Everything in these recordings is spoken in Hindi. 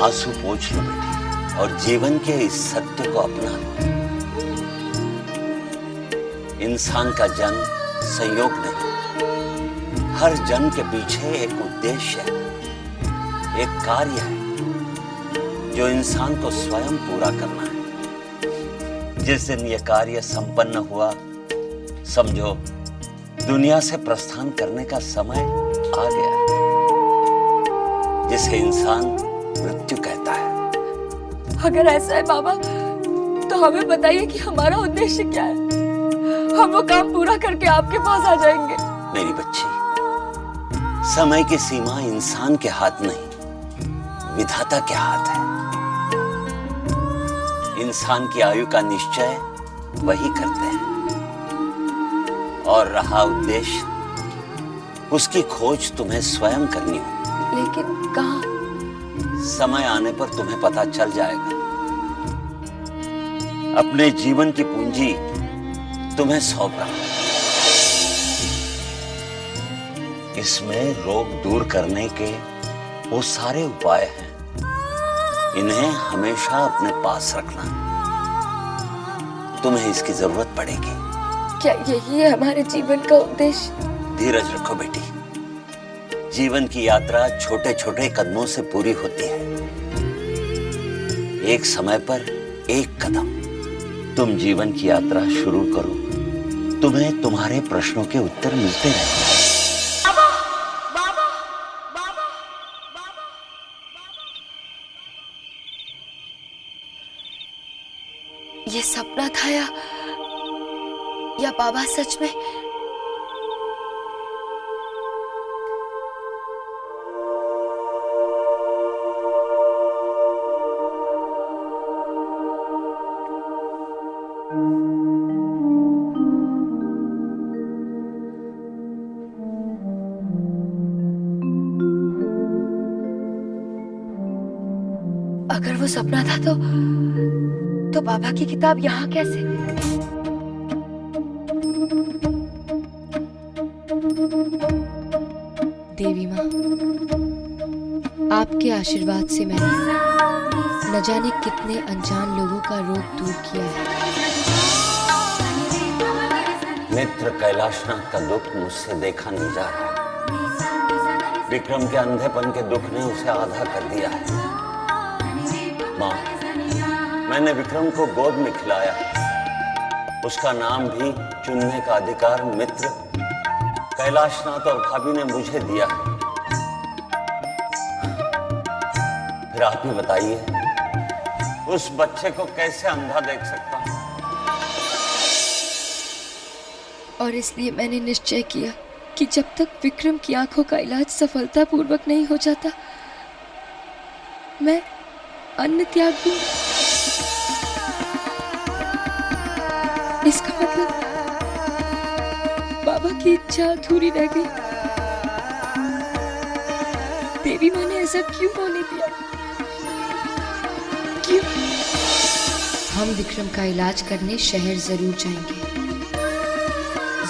आंसू पोंछ लो बेटी और जीवन के इस सत्य को अपना लो। इंसान का जन्म संयोग नहीं, हर जन्म के पीछे एक उद्देश्य है, एक कार्य है जो इंसान को स्वयं पूरा करना है। जिस दिन यह कार्य संपन्न हुआ, समझो दुनिया से प्रस्थान करने का समय आ गया है, जिसे इंसान मृत्यु कहता है। अगर ऐसा है बाबा, तो हमें बताइए कि हमारा उद्देश्य क्या है। हम वो काम पूरा करके आपके पास आ जाएंगे। मेरी बच्ची, समय की सीमा इंसान के हाथ नहीं, विधाता के हाथ है। इंसान की आयु का निश्चय वही करते हैं, और रहा उद्देश्य, उसकी खोज तुम्हें स्वयं करनी होगी। लेकिन कहाँ? समय आने पर तुम्हें पता चल जाएगा। अपने जीवन की पूंजी तुम्हें सौंप रहा हूं। इसमें रोग दूर करने के वो सारे उपाय हैं, इन्हें हमेशा अपने पास रखना। तुम्हें इसकी जरूरत पड़ेगी। क्या यही है हमारे जीवन का उद्देश्य? धीरज रखो बेटी, जीवन की यात्रा छोटे छोटे कदमों से पूरी होती है। एक समय पर एक कदम। तुम जीवन की यात्रा शुरू करो, तुम्हें तुम्हारे प्रश्नों के उत्तर मिलते रहेंगे। बाबा, बाबा, बाबा, बाबा। ये सपना था या बाबा सच में? अगर वो सपना था तो बाबा की किताब यहाँ कैसे? देवी माँ, आपके आशीर्वाद से मैंने न जाने कितने अनजान लोगों का रोग दूर किया है। मित्र कैलाशनाथ का दुख मुझसे देखा नहीं जा रहा है। विक्रम के अंधेपन के दुख ने उसे आधा कर दिया है। माँ, मैंने विक्रम को गोद में खिलाया, उसका नाम भी चुनने का अधिकार मित्र कैलाशनाथ और भाभी ने मुझे दिया है। फिर आप ही बताइए, उस बच्चे को कैसे अंधा देख सकता हूं? और इसलिए मैंने निश्चय किया कि जब तक विक्रम की आंखों का इलाज सफलतापूर्वक नहीं हो जाता, मैं अन्न त्याग दूं। इसका मतलब बाबा की इच्छा अधूरी रह गई। देवी माँ ने ऐसा क्यों होने दिया? क्यों? हम विक्रम का इलाज करने शहर जरूर जाएंगे,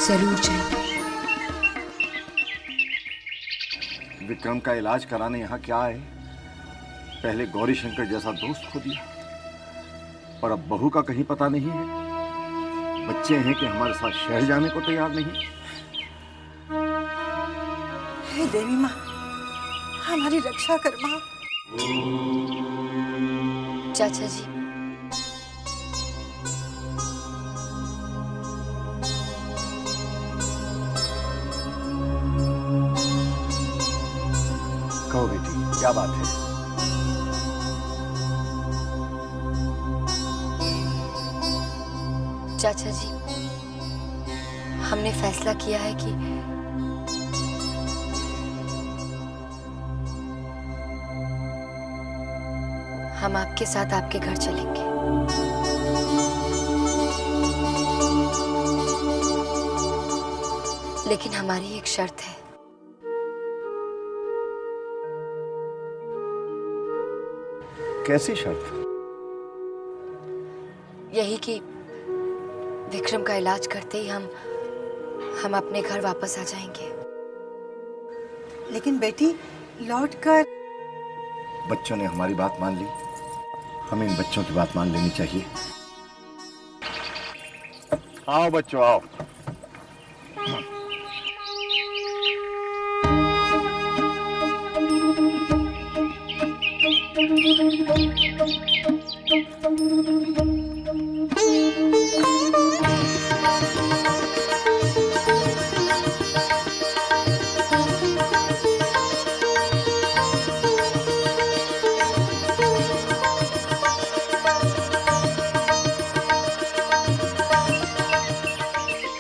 जरूर जाएंगे। विक्रम का इलाज कराने यहाँ क्या आए? पहले गौरी शंकर जैसा दोस्त खो दिया, और अब बहू का कहीं पता नहीं है। बच्चे हैं कि हमारे साथ शहर जाने को तैयार नहीं। हे देवी माँ, हमारी रक्षा कर माँ। चाचा जी, कहो बेटी, क्या बात है? चाचा जी, हमने फैसला किया है कि हम आपके साथ आपके घर चलेंगे। लेकिन हमारी एक शर्त है। कैसी शर्त? यही कि विक्रम का इलाज करते ही हम अपने घर वापस आ जाएंगे। लेकिन बेटी, लौटकर बच्चों ने हमारी बात मान ली, हमें इन बच्चों की बात मान लेनी चाहिए। आओ बच्चों आओ।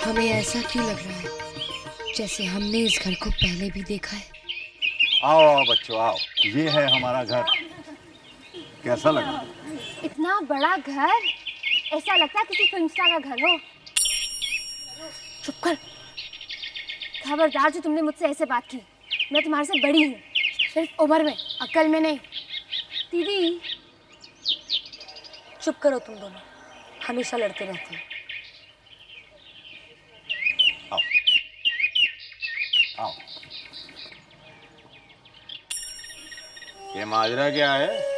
हमें ऐसा क्यों लग रहा है जैसे हमने इस घर को पहले भी देखा है? आओ आओ बच्चों आओ, ये है हमारा घर। कैसा लगा? इतना बड़ा घर, ऐसा लगता है किसी फिल्म स्टार का घर हो। चुप कर, खबरदार जो तुमने मुझसे ऐसे बात की। मैं तुम्हारे से बड़ी हूँ, सिर्फ उम्र में, अक्ल में नहीं। दीदी चुप करो, तुम दोनों हमेशा लड़ते रहते हो। आओ आओ। ये माजरा क्या है?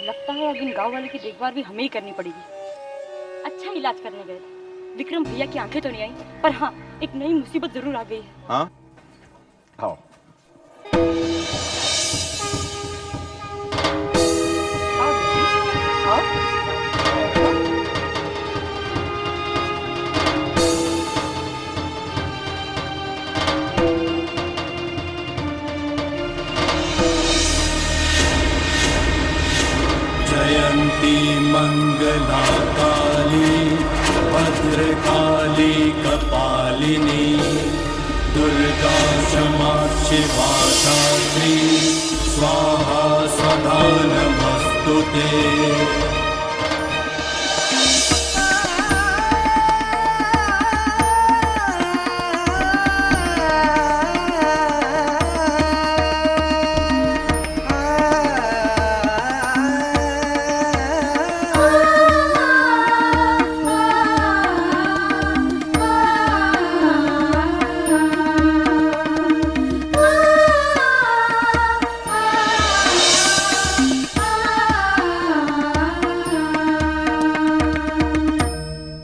लगता है अब इन गांव वाले की देखभाल भी हमें ही करनी पड़ेगी। अच्छा इलाज करने गए थे, विक्रम भैया की आंखें तो नहीं आई, पर हाँ एक नई मुसीबत जरूर आ गई है। हाँ? आओ। जयंती मंगला काली भद्रकाली कपालिनी दुर्गा क्षमा शिवा धात्री स्वाहा सदा नमस्तुते।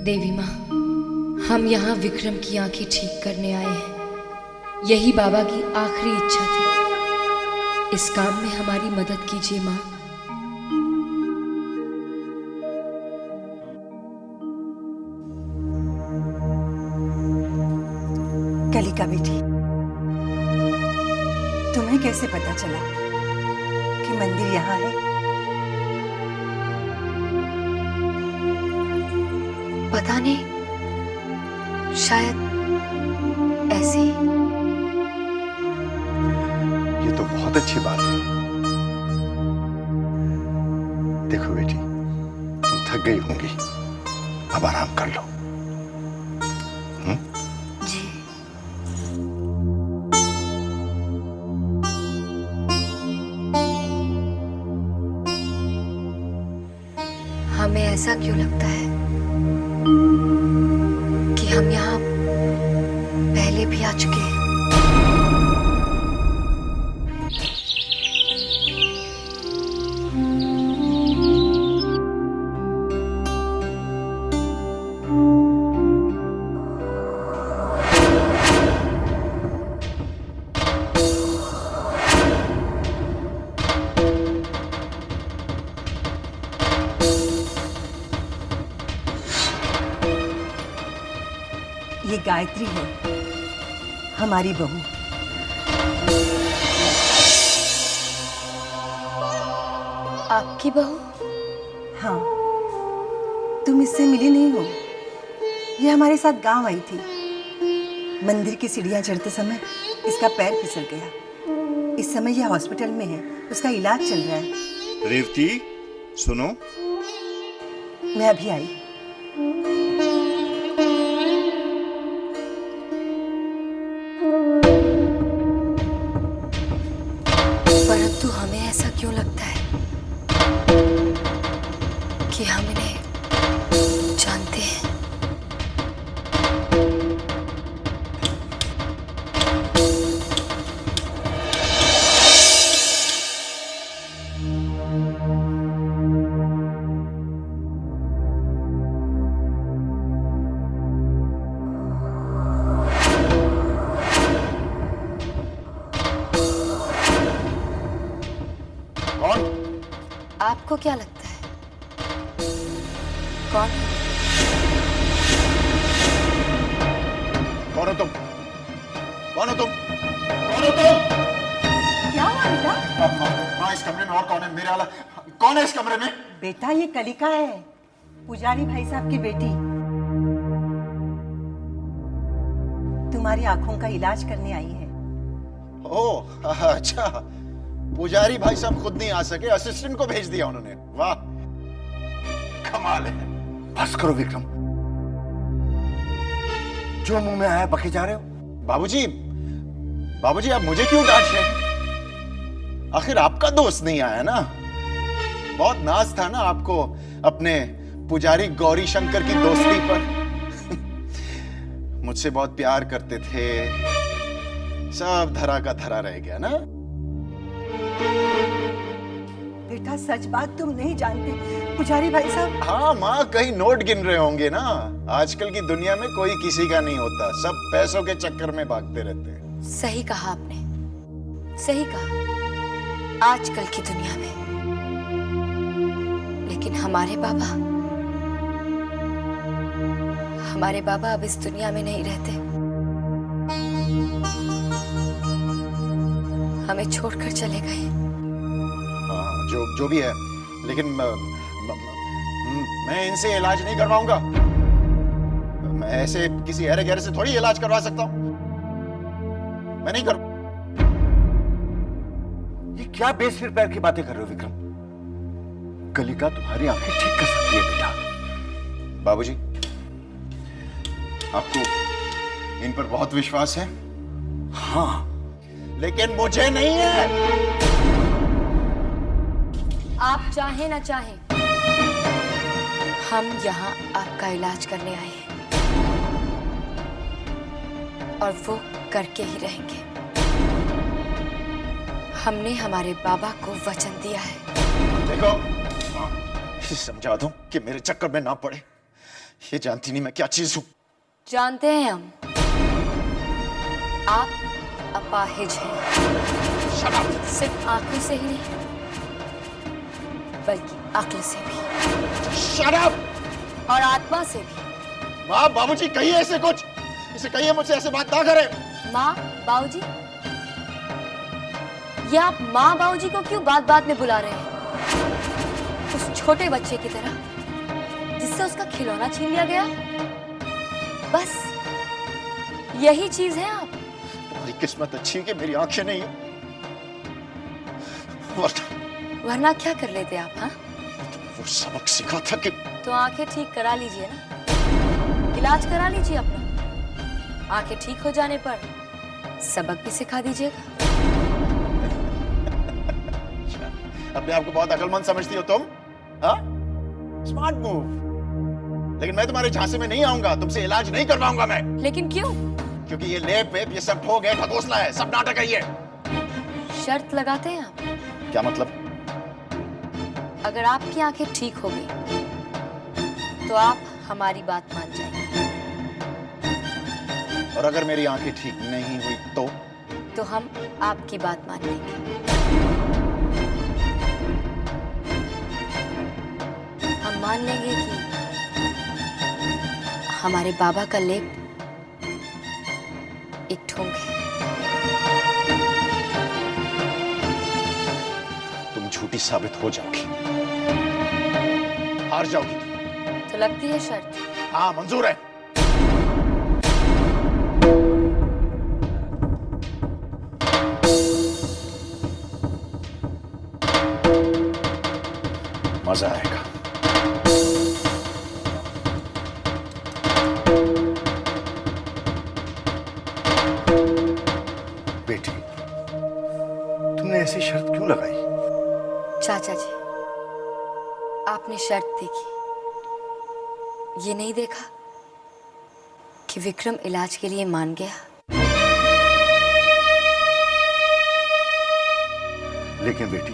देवी माँ, हम यहाँ विक्रम की आंखें ठीक करने आए हैं। यही बाबा की आखिरी इच्छा थी। इस काम में हमारी मदद कीजिए माँ। कलिका बेटी, तुम्हें कैसे पता चला कि मंदिर यहाँ है? पता नहीं, शायद ऐसे ही। ये तो बहुत अच्छी बात है। देखो बेटी, तुम थक गई होंगी, अब आराम कर लो। जी। हमें ऐसा क्यों लगता है कि हम यहाँ पहले भी आ चुके हैं? ये गायत्री है, हमारी बहू। आपकी बहू? हाँ, तुम इससे मिली नहीं हो। ये हमारे साथ गांव आई थी। मंदिर की सीढ़ियां चढ़ते समय इसका पैर फिसल गया। इस समय यह हॉस्पिटल में है, उसका इलाज चल रहा है। रेवती सुनो, मैं अभी आई। परंतु हमें ऐसा क्यों लगता है कि हम इन्हें जानते हैं? आपको क्या लगता है कौन? कौन हो तुम? कौन हो तुम? कौन हो तुम? क्या हुआ बेटा? माँ, इस कमरे में और कौन है? मेरे वाला कौन है इस कमरे में? बेटा ये कलिका है, पुजारी भाई साहब की बेटी। तुम्हारी आंखों का इलाज करने आई है। ओह अच्छा, पुजारी भाई साहब खुद नहीं आ सके, असिस्टेंट को भेज दिया उन्होंने। वाह, कमाल है। बस करो विक्रम, जो मुंह में आया बके जा रहे हो। बाबूजी, बाबूजी आप मुझे क्यों डांट रहे हैं? आखिर आपका दोस्त नहीं आया ना। बहुत नाज था ना आपको अपने पुजारी गौरी शंकर की दोस्ती पर। मुझसे बहुत प्यार करते थे, सब धरा का धरा रह गया ना। बेटा सच बात तुम नहीं जानते, पुजारी भाई साहब। हाँ माँ, कहीं नोट गिन रहे होंगे ना। आजकल की दुनिया में कोई किसी का नहीं होता, सब पैसों के चक्कर में भागते रहते हैं। सही कहा आपने, सही कहा, आजकल की दुनिया में। लेकिन हमारे बाबा अब इस दुनिया में नहीं रहते, हमें छोड़कर चले गए। हाँ, जो भी है, लेकिन मैं इनसे इलाज नहीं करवाऊंगा। मैं ऐसे किसी अरे गहरे से थोड़ी इलाज करवा सकता हूं। मैं नहीं करूं। ये क्या बेसिर पैर की बातें कर रहे हो विक्रम? कलिका तुम्हारी आंखें ठीक कर सकती है बेटा। बाबूजी, आपको इन पर बहुत विश्वास है? हाँ, लेकिन मुझे नहीं है। आप चाहे ना चाहे, हम यहाँ आपका इलाज करने आए हैं और वो करके ही रहेंगे। हमने हमारे बाबा को वचन दिया है। देखो, इसे समझा दो कि मेरे चक्कर में ना पड़े। ये जानती नहीं मैं क्या चीज हूं। जानते हैं हम, आप अपाहिज हैं। सिर्फ आंखों से ही नहीं, बल्कि अक्ल से भी। Shut up! और आत्मा से भी। माँ, बाबूजी कहिए ऐसे कुछ, इसे कहिए मुझसे ऐसे बात ना करे। माँ, बाबूजी, ये आप माँ बाबूजी को क्यों बात बात में बुला रहे हैं? उस छोटे बच्चे की तरह जिससे उसका खिलौना छीन लिया गया। बस यही चीज है आप। तुम्हारी किस्मत अच्छी है कि मेरी आंखें नहीं है, वरना क्या कर लेते आप? हाँ, वो सबक सिखा था कि तो आंखें ठीक करा लीजिए ना, इलाज करा लीजिए अपना। आंखें ठीक हो जाने पर सबक भी सिखा दीजिएगा। अपने आप को बहुत अक्लमंद समझती हो तुम? हाँ, स्मार्ट मूव। लेकिन मैं तुम्हारे झांसे में नहीं आऊंगा, तुमसे इलाज नहीं करवाऊंगा मैं। लेकिन क्यों? क्योंकि ये लेप वेप ये सब ठोक है, ढकोसला है, सब नाटक है ये। शर्त लगाते हैं आप? क्या मतलब? अगर आपकी आंखें ठीक हो गई तो आप हमारी बात मान जाएंगे, और अगर मेरी आंखें ठीक नहीं हुई तो हम आपकी बात मान लेंगे। हम मान लेंगे कि हमारे बाबा का लेप एक ठोंक है। तुम झूठी साबित हो जाओगी, हार जाओगी तुम। तो लगती है शर्त? हाँ, मंजूर है। मजा आएगा। बेटी, तुमने ऐसी शर्त क्यों लगाई? चाचा जी, आपने शर्त देखी, ये नहीं देखा कि विक्रम इलाज के लिए मान गया। लेकिन बेटी,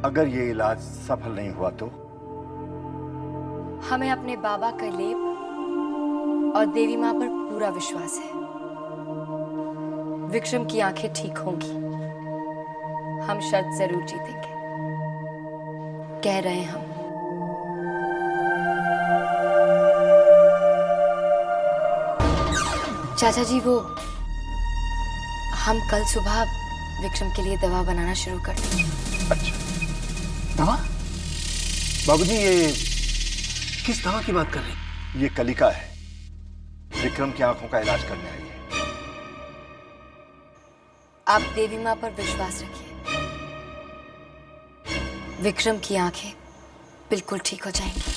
अगर ये इलाज सफल नहीं हुआ तो? हमें अपने बाबा का लेप और देवी माँ पर पूरा विश्वास है। विक्रम की आंखें ठीक होंगी, हम शर्त जरूर जीतेंगे। कह रहे हैं हम। चाचा जी, वो हम कल सुबह विक्रम के लिए दवा बनाना शुरू कर देंगे। अच्छा, दवा? बाबूजी, ये किस दवा की बात कर रहे हैं? ये कलिका है, विक्रम की आंखों का इलाज करने आई है। आप देवी माँ पर विश्वास रखिए, विक्रम की आंखें बिल्कुल ठीक हो जाएंगी।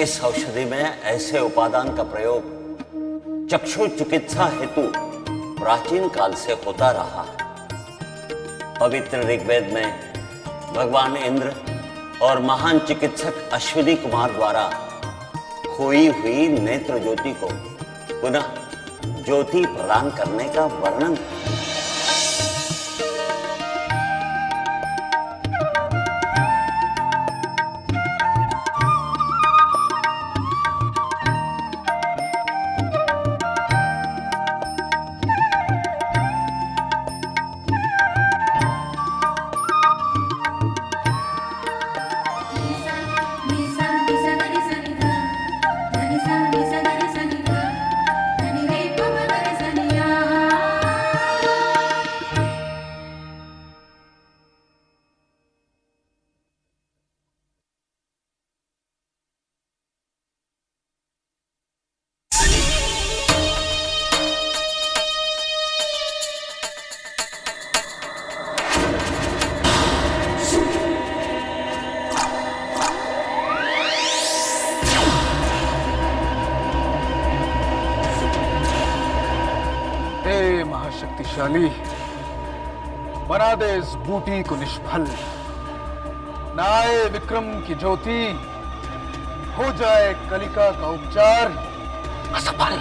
इस औषधि में ऐसे उपादान का प्रयोग चक्षु चिकित्सा हेतु प्राचीन काल से होता रहा है। पवित्र ऋग्वेद में भगवान इंद्र और महान चिकित्सक अश्विनी कुमार द्वारा खोई हुई नेत्र ज्योति को पुनः ज्योति प्रदान करने का वर्णन है। शक्तिशाली, बना दे इस बूटी को निष्फल, ना आए विक्रम की ज्योति, हो जाए कलिका का उपचार असफल।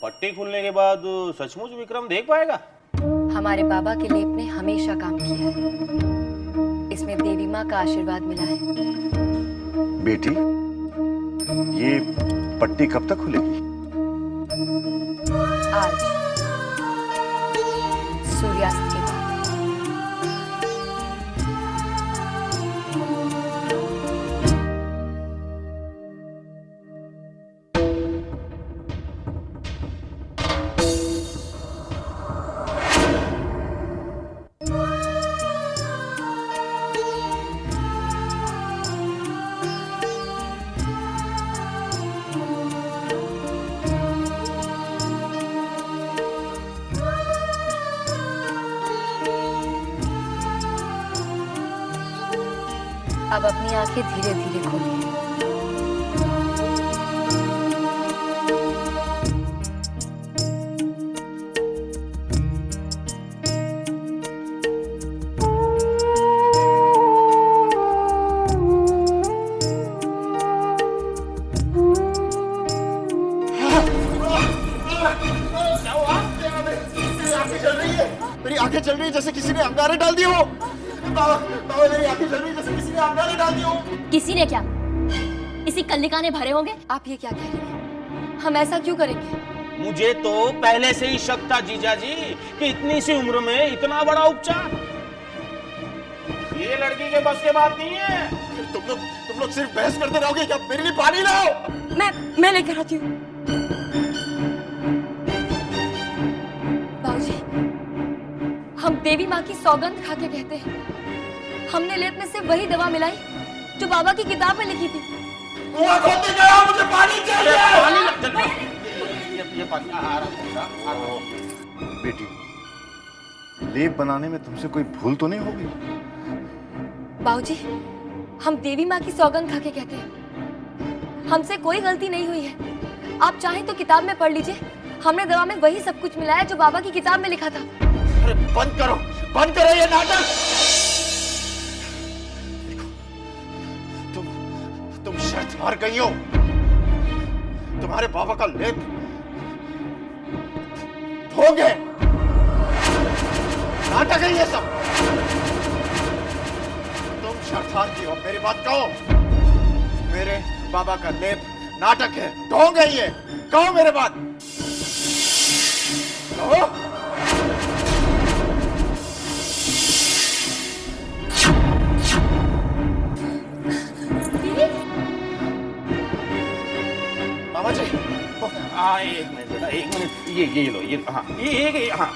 पट्टी खुलने के बाद सचमुच विक्रम देख पाएगा? हमारे बाबा के लेप ने हमेशा काम किया है, इसमें देवी माँ का आशीर्वाद मिला है। बेटी, ये पट्टी कब तक खुलेगी? आज सूर्यास्त के बाद। अब अपनी आंखें धीरे धीरे खोलिए। मेरी आंखें चल रही है जैसे किसी ने अंगारे डाल दिए हो। बाबा मेरी आंखें जल रही जैसे किसी ने आग डाल दी हो। किसी ने क्या, इसी कल्लिका ने भरे होंगे। आप ये क्या कह रही हैं? हम ऐसा क्यों करेंगे? मुझे तो पहले से ही शक था जीजा जी कि इतनी सी उम्र में इतना बड़ा उपचार ये लड़की के बस के बात नहीं है। तुम लोग सिर्फ बहस करते रहोगे क्या? मेरे लिए पानी लाओ। मैं लेकर आती हूँ। बाबूजी, हम देवी माँ की सौगंध खा के कहते हैं, हमने लेप में से वही दवा मिलाई जो बाबा की किताब में लिखी थी। कुआं खोदने गया, मुझे पानी चाहिए। ये पानी आ रहा है। बेटी, लेप बनाने में तुमसे कोई भूल तो नहीं होगी? बाबूजी, हम देवी माँ की सौगंध खा के कहते हैं, हमसे कोई गलती नहीं हुई है। आप चाहें तो किताब में पढ़ लीजिए, हमने दवा में वही सब कुछ मिलाया जो बाबा की किताब में लिखा था। अरे बंद करो ये नाटक। तुम शर्त हार गई हो। तुम्हारे बाबा का लेप ढोंग है, नाटक है ये सब। तुम शर्त हार गई हो, मेरी बात कहो। मेरे बाबा का लेप नाटक है, ढोंग है ये। कहो मेरे बात कहो। बाबा जी, एक मिनट बेटा, एक मिनट। ये लो, ये हाँ, ये हाँ।